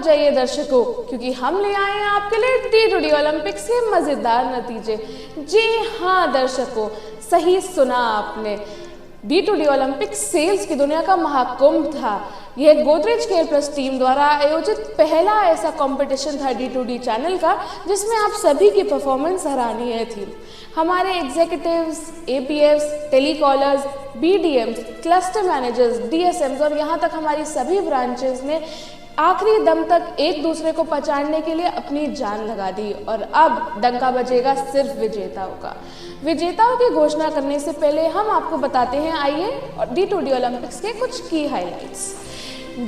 जाइए दर्शकों, क्योंकि हम ले आए हैं आपके लिए D2D ओलंपिक्स के मज़ेदार नतीजे। जी हाँ दर्शकों, सही सुना आपने। D2D ओलंपिक्स सेल्स की दुनिया का महाकुंभ था। यह गोदरेज केयर प्लस टीम द्वारा आयोजित पहला ऐसा कंपटीशन था D2D चैनल का, जिसमें आप सभी की परफॉर्मेंस सराहनीय थी। हमारे executives, APFs, telecallers, BDMs, cluster managers, DSMs और यहाँ तक हमारी सभी ब्रांचेस ने आखिरी दम तक एक दूसरे को पहचानने के लिए अपनी जान लगा दी। और अब डंका बजेगा सिर्फ विजेताओं का। विजेताओं की घोषणा करने से पहले हम आपको बताते हैं, आइए, और D2D ओलंपिक्स के कुछ की हाइलाइट्स।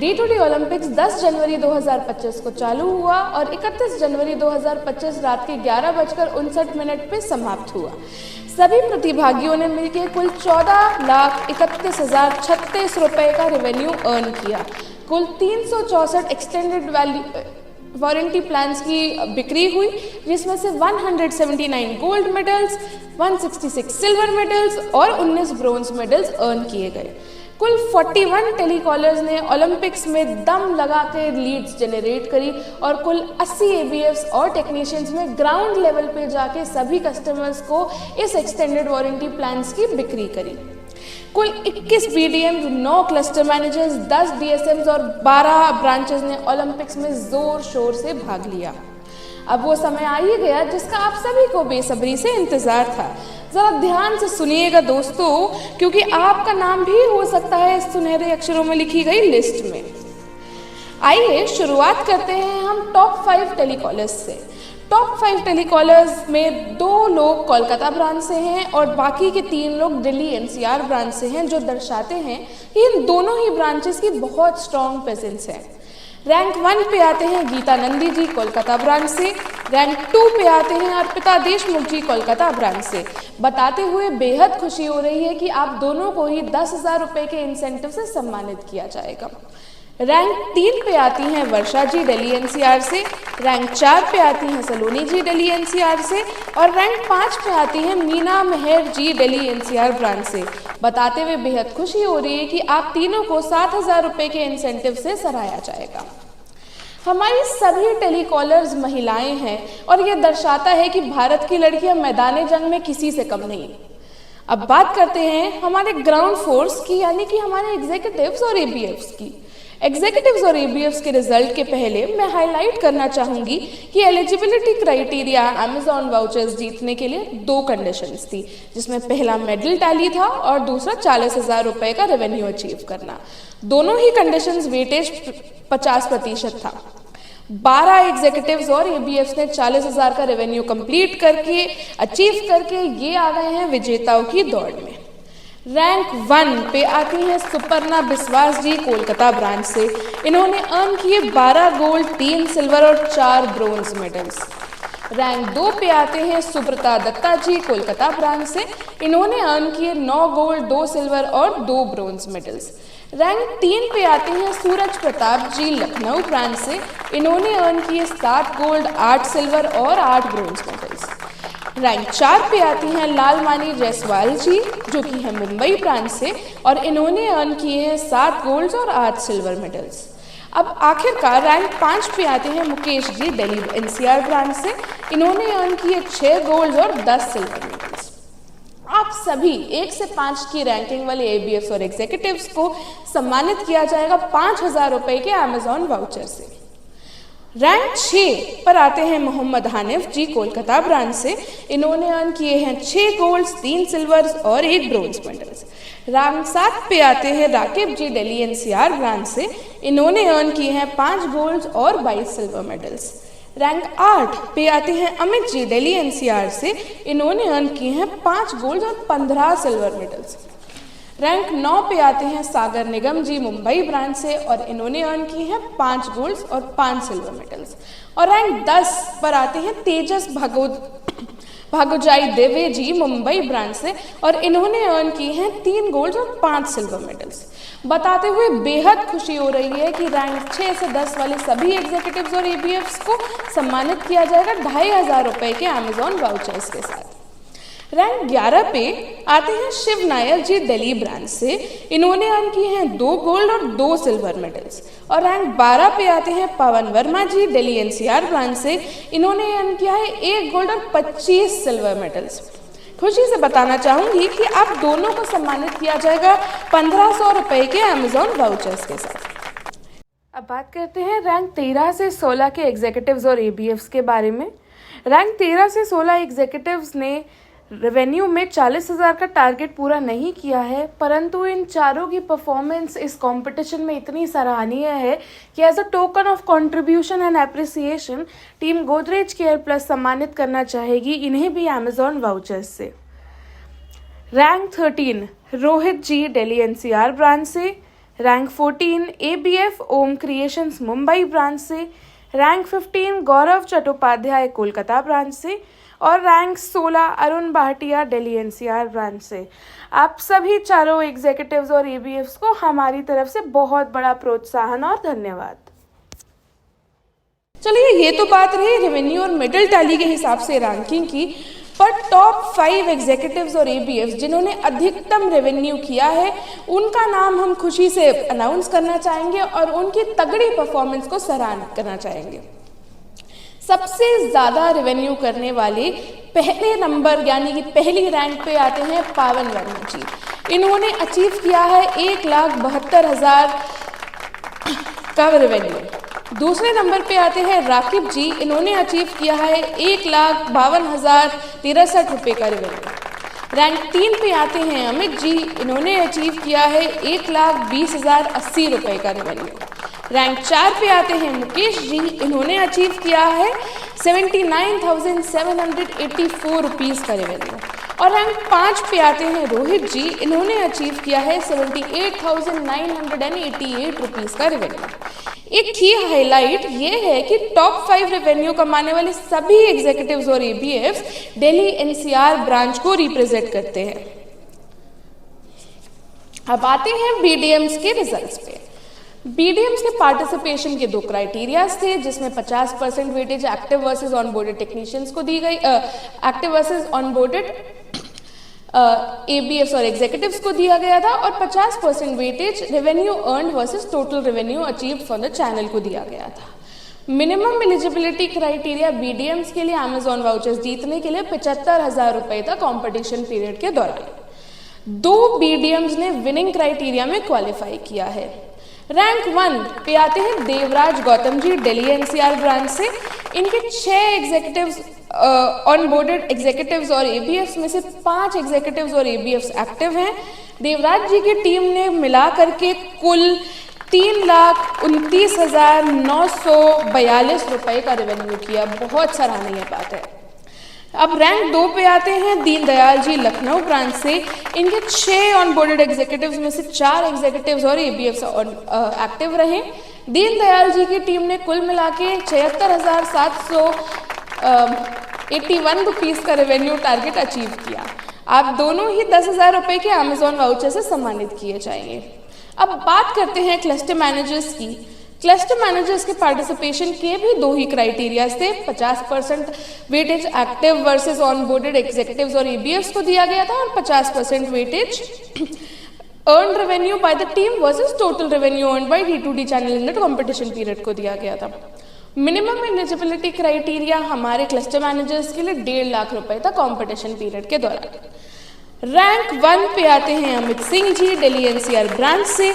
D2D ओलंपिक्स 10 जनवरी 2025 को चालू हुआ और 31 जनवरी 2025 रात के 11:59 पे समाप्त हुआ। सभी प्रतिभागियों ने मिलकर कुल 14,31,036 रुपए का रेवेन्यू अर्न किया। कुल 364 एक्सटेंडेड वारंटी प्लान्स की बिक्री हुई, जिसमें से 179 गोल्ड मेडल्स, 166 सिल्वर मेडल्स और 19 ब्रोंज मेडल्स अर्न किए गए। कुल 41 टेलीकॉलर्स ने ओलंपिक्स में दम लगा के लीड्स जनरेट करी और कुल 80 ABFs और टेक्नीशियंस में ग्राउंड लेवल पे जाके सभी कस्टमर्स को इस एक्सटेंडेड वारंटी प्लान्स की बिक्री करी। कुल 21 BDMs, 9 क्लस्टर मैनेजर्स, 10 DSMs और 12 ब्रांचेस ने ओलंपिक्स में जोर शोर से भाग लिया। अब वो समय आ ही गया जिसका आप सभी को बेसब्री से इंतजार था। जरा ध्यान से सुनिएगा दोस्तों, क्योंकि आपका नाम भी हो सकता है इस सुनहरे अक्षरों में लिखी गई लिस्ट में। आइए शुरुआत करते हैं हम टॉप 5 टेलीकॉलर्स से। टॉप 5 टेलीकॉलर्स में 2 लोग कोलकाता ब्रांच से हैं और बाकी के 3 लोग दिल्ली NCR ब्रांच से हैं, जो दर्शाते हैं कि इन दोनों ही ब्रांचेस की बहुत स्ट्रॉन्ग प्रेजेंस है। रैंक 1 पे आते हैं गीता नंदी जी कोलकाता ब्रांच से। रैंक 2 पे आते हैं अर्पिता देशमुख जी कोलकाता ब्रांच से। बताते हुए बेहद खुशी हो रही है कि आप दोनों को ही 10,000 रुपये के इंसेंटिव से सम्मानित किया जाएगा। रैंक 3 पे आती हैं वर्षा जी दिल्ली NCR से। रैंक 4 पे आती हैं सलोनी जी दिल्ली NCR से और रैंक 5 पे आती हैं मीना मेहर जी दिल्ली NCR ब्रांच से। बताते हुए बेहद खुशी हो रही है कि आप तीनों को 7,000 रुपये के इंसेंटिव से सराहा जाएगा। हमारी सभी टेलीकॉलर्स महिलाएं हैं और ये दर्शाता है कि भारत की लड़कियां मैदान जंग में किसी से कम नहीं। अब बात करते हैं हमारे ग्राउंड फोर्स की, यानी कि हमारे एग्जीक्यूटिव्स और ABFs की। एग्जीक्यूटिव्स और ABFs के रिजल्ट के पहले मैं हाईलाइट करना चाहूंगी कि एलिजिबिलिटी क्राइटेरिया अमेजॉन वाउचर्स जीतने के लिए 2 कंडीशंस थी, जिसमें पहला मेडल टैली था और दूसरा 40,000 रुपये का रेवेन्यू अचीव करना। दोनों ही कंडीशंस वेटेज 50% था। 12 एग्जीक्यूटिव्स और ABFs ने 40,000 का रेवेन्यू कंप्लीट करके अचीव करके ये आ गए हैं विजेताओं की दौड़ में। रैंक 1 पे आती हैं सुपर्णा बिस्वास जी कोलकाता ब्रांच से। इन्होंने अर्न किए 12 गोल्ड, 3 सिल्वर और 4 ब्रोंज मेडल्स। रैंक 2 पे आते हैं सुब्रता दत्ता जी कोलकाता ब्रांच से। इन्होंने अर्न किए 9 गोल्ड, 2 सिल्वर और 2 ब्रोंज मेडल्स। रैंक 3 पे आते हैं सूरज प्रताप जी लखनऊ ब्रांच से। इन्होंने अर्न किए 7 गोल्ड, 8 सिल्वर और 8 ब्रोंज मेडल्स। रैंक 4 पे आती हैं लालमानी जायसवाल जी, जो कि है मुंबई ब्रांच से, और इन्होंने अर्न किए हैं 7 गोल्ड्स और 8 सिल्वर मेडल्स। अब आखिरकार रैंक 5 पे आते हैं मुकेश जी दिल्ली NCR ब्रांच से। इन्होंने अर्न किए 6 गोल्ड और 10 सिल्वर मेडल्स। आप सभी 1 से 5 की रैंकिंग वाले ABFs और एग्जीक्यूटिव्स को सम्मानित किया जाएगा 5,000 रुपये के अमेजॉन वाउचर से। रैंक 6 पर आते हैं मोहम्मद हानिफ जी कोलकाता ब्रांच से। इन्होंने अर्न किए हैं 6 गोल्ड्स, 3 सिल्वर्स और 1 ब्रोंज मेडल्स। रैंक 7 पे आते हैं राकिब जी दिल्ली NCR ब्रांच से। इन्होंने अर्न किए हैं 5 गोल्ड्स और 22 सिल्वर मेडल्स। रैंक 8 पे आते हैं अमित जी दिल्ली NCR से। इन्होंने अर्न किए हैं 5 गोल्ड्स और 15 सिल्वर मेडल्स। रैंक 9 पे आते हैं सागर निगम जी मुंबई ब्रांच से और इन्होंने अर्न किए हैं 5 गोल्ड्स और 5 सिल्वर मेडल्स। और रैंक 10 पर आते हैं तेजस भागोजाई देवे जी मुंबई ब्रांच से और इन्होंने अर्न किए हैं 3 गोल्ड्स और 5 सिल्वर मेडल्स। बताते हुए बेहद खुशी हो रही है कि रैंक 6 से 10 वाले सभी एग्जीक्यूटिव्स और ABFs को सम्मानित किया जाएगा 2,500 रुपये के अमेजॉन वाउचर्स के साथ। रैंक 11 पे आते हैं शिव नायर जी दिल्ली ब्रांच से। इन्होंने अर्न किए हैं 2 गोल्ड और 2 सिल्वर मेडल्स। और रैंक 12 पे आते हैं पवन वर्मा जी दिल्ली एनसीआर ब्रांच से। इन्होंने अर्न किया है 1 गोल्ड और 25 सिल्वर मेडल्स। खुशी से बताना चाहूँगी कि आप दोनों को सम्मानित किया जाएगा 1500 रुपये के अमेजॉन वाउचर्स के साथ। अब बात करते हैं रैंक 13 से 16 के एग्जीक्यूटिव्स और एबीएफ्स के बारे में। रैंक 13 से 16 एग्जीक्यूटिव्स ने रेवेन्यू में 40,000 का टारगेट पूरा नहीं किया है, परंतु इन चारों की परफॉर्मेंस इस कंपटीशन में इतनी सराहनीय है कि as a token of contribution and appreciation team Godrej care plus सम्मानित करना चाहेगी इन्हें भी अमेजॉन वाउचर्स से। Rank 13 Rohit ji Delhi NCR branch से। Rank 14 ABF Om creations Mumbai branch से। रैंक 15 गौरव चट्टोपाध्याय कोलकाता ब्रांच से। और rank 16 Arun Bhatia Delhi NCR branch से। आप सभी चारों एग्जीक्यूटिव्स और एबीएफ्स को हमारी तरफ से बहुत बड़ा प्रोत्साहन और धन्यवाद। चलिए, ये तो बात रही रेवेन्यू और मेडल टैली के हिसाब से रैंकिंग की, पर टॉप 5 एग्जीक्यूटिव्स और एबीएफ्स जिन्होंने अधिकतम रेवेन्यू किया है उनका नाम हम खुशी से अनाउंस करना चाहेंगे और उनकी तगड़ी परफॉर्मेंस को सराहना करना चाहेंगे। सबसे ज़्यादा रेवेन्यू करने वाले पहले नंबर यानी कि पहली रैंक पे आते हैं पवन वर्मा जी। इन्होंने अचीव किया है 1,72,000 का रेवेन्यू। दूसरे नंबर पे आते हैं राकिब जी। इन्होंने अचीव किया है 1,52,063 रुपये का रेवेन्यू। रैंक 3 पे आते हैं अमित जी। इन्होंने अचीव किया है 1,20,080 रुपये का रेवेन्यू। रैंक 4 पे आते हैं मुकेश जी। इन्होंने अचीव किया है 79,784 रुपीज़ का रेवेन्यू। और रैंक 5 पे आते हैं रोहित जी। इन्होंने अचीव किया है 78,988 रुपीज़ का रेवेन्यू। एक ही हाईलाइट ये है कि टॉप 5 रेवेन्यू कमाने वाले सभी एग्जीक्यूटिव्स और एबीएफ्स दिल्ली एनसीआर ब्रांच को रिप्रेजेंट करते हैं। अब आते हैं बीडीएम्स के रिजल्ट्स पे। बीडीएम्स के पार्टिसिपेशन के 2 क्राइटेरियाज थे, जिसमें 50% weightage active versus onboarded technicians को दी गई, एक्टिव वर्सेस ऑनबोर्डेड एबीएफ्स और एग्जीक्यूटिव्स को दिया गया था, और 50% weightage revenue earned versus total revenue achieved for the channel को दिया गया था। मिनिमम एलिजिबिलिटी क्राइटेरिया बीडीएम्स के लिए अमेजॉन वाउचर्स जीतने के लिए 75,000 रुपये था कॉम्पिटिशन पीरियड के दौरान। 2 बीडीएम्स ने विनिंग क्राइटेरिया में क्वालिफाई किया है। रैंक 1 पे आते हैं देवराज गौतम जी दिल्ली एनसीआर ब्रांच से। इनके 6 एग्जीक्यूटिव्स ऑनबोर्डेड एग्जीक्यूटिव्स और एबीएफ्स में से 5 एग्जीक्यूटिव्स और एबीएफ्स एक्टिव हैं। देवराज जी की टीम ने मिला करके कुल 3,29,942 रुपये का रेवेन्यू किया। बहुत सराहनीय बात है। अब रैंक 2 पे आते हैं दीनदयाल जी लखनऊ ब्रांच से। इनके 6 ऑनबोर्डेड एग्जीक्यूटिव्स में से 4 एग्जीक्यूटिव्स और एबीएफ्स एक्टिव रहे। दीनदयाल जी की टीम ने कुल मिला के 76,781 रुपीज़ का रेवेन्यू टारगेट अचीव किया। आप दोनों ही 10,000 रुपये के अमेजॉन वाउचर से सम्मानित किए जाएंगे। अब बात करते हैं क्लस्टर मैनेजर्स की। क्लस्टर मैनेजर्स के पार्टिसिपेशन के भी 2 ही क्राइटेरियाज थे। 50% weightage active versus onboarded executives और एबीएफ्स को दिया गया था, और 50% weightage earned revenue by the team versus total revenue earned by D2D channel in the competition period को दिया गया था। मिनिमम एलिजिबिलिटी क्राइटेरिया हमारे क्लस्टर मैनेजर्स के लिए 1.5 लाख रुपए था कॉम्पिटिशन पीरियड के दौरान। रैंक 1 पे आते हैं अमित सिंह जी दिल्ली एनसीआर ब्रांच से।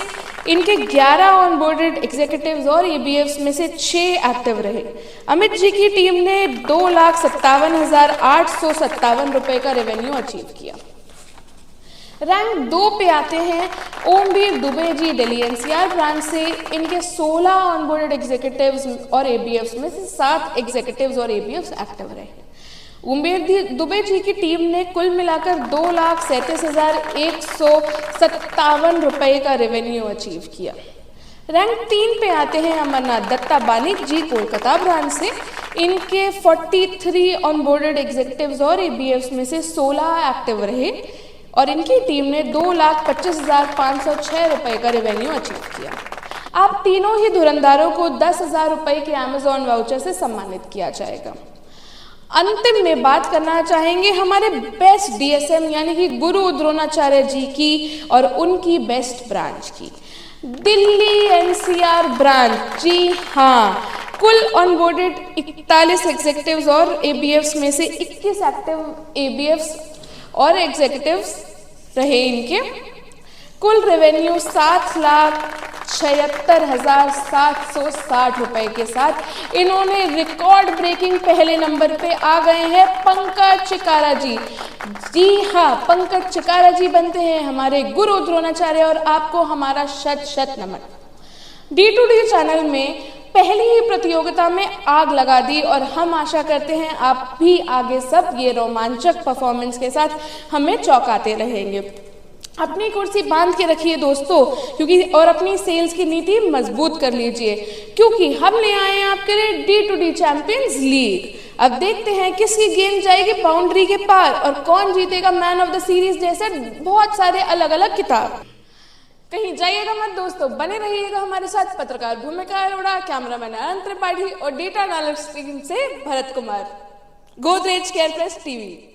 इनके 11 ऑनबोर्डेड एग्जीक्यूटिव्स और एबीएफ्स में से 6 एक्टिव रहे। अमित जी की टीम ने 2,57,857 रुपये का रेवेन्यू अचीव किया। रैंक 2 पे आते हैं ओमवीर दुबे जी दिल्ली एनसीआर ब्रांच से। इनके 16 ऑनबोर्डेड एग्जीक्यूटिव्स और एबीएफ्स में से 7 एग्जीक्यूटिव्स और एबीएफ्स एक्टिव रहे। ओमवीर दुबे जी की टीम ने कुल मिलाकर 2,37,157 रुपये का रेवेन्यू अचीव किया। रैंक 3 पे आते हैं अमरनाथ दत्ता बानिक जी कोलकाता ब्रांच से। इनके 43 ऑनबोर्डेड एग्जीक्यूटिव्स और एबीएफ्स में से 16 एक्टिव रहे, और इनकी टीम ने 2,25,506 रुपये का रेवेन्यू अचीव किया। आप तीनों ही धुरंधारों को 10,000 रुपये के अमेजॉन वाउचर से सम्मानित किया जाएगा। अंतिम में बात करना चाहेंगे हमारे बेस्ट डीएसएम यानी कि गुरु द्रोणाचार्य जी की और उनकी बेस्ट ब्रांच की, दिल्ली एनसीआर ब्रांच। जी हाँ, कुल ऑनबोर्डेड 41 एग्जीक्यूटिव्स और एबीएफ्स में से 21 एक्टिव एबीएफ्स और एग्जीक्यूटिव्स रहे इनके। कुल रेवेन्यू 7,76,760 रुपए के साथ इन्होंने रिकॉर्ड ब्रेकिंग पहले नंबर पे आ गए हैं पंकज चिकारा जी। जी हाँ, पंकज चिकारा जी बनते हैं हमारे गुरु द्रोणाचार्य और आपको हमारा शत शत नमन। D2D चैनल में पहली ही प्रतियोगिता में आग लगा दी और हम आशा करते हैं आप भी आगे सब ये रोमांचक परफॉर्मेंस के साथ हमें चौंकाते रहेंगे। अपनी कुर्सी बांध के रखिए दोस्तों, क्योंकि और अपनी सेल्स की नीति मजबूत कर लीजिए, क्योंकि हम ले आए हैं आपके लिए D2D चैंपियंस लीग। अब देखते हैं किसकी गेंद जाएगी बाउंड्री के पार और कौन जीतेगा मैन ऑफ द सीरीज जैसे बहुत सारे अलग अलग खिताब। कहीं जाइएगा मत दोस्तों, बने रहिएगा हमारे साथ। पत्रकार भूमिका अरोड़ा, कैमरामैन अनंत त्रिपाठी और डेटा एनालिस्ट टीम से Bharat Kumar, Godrej care press TV.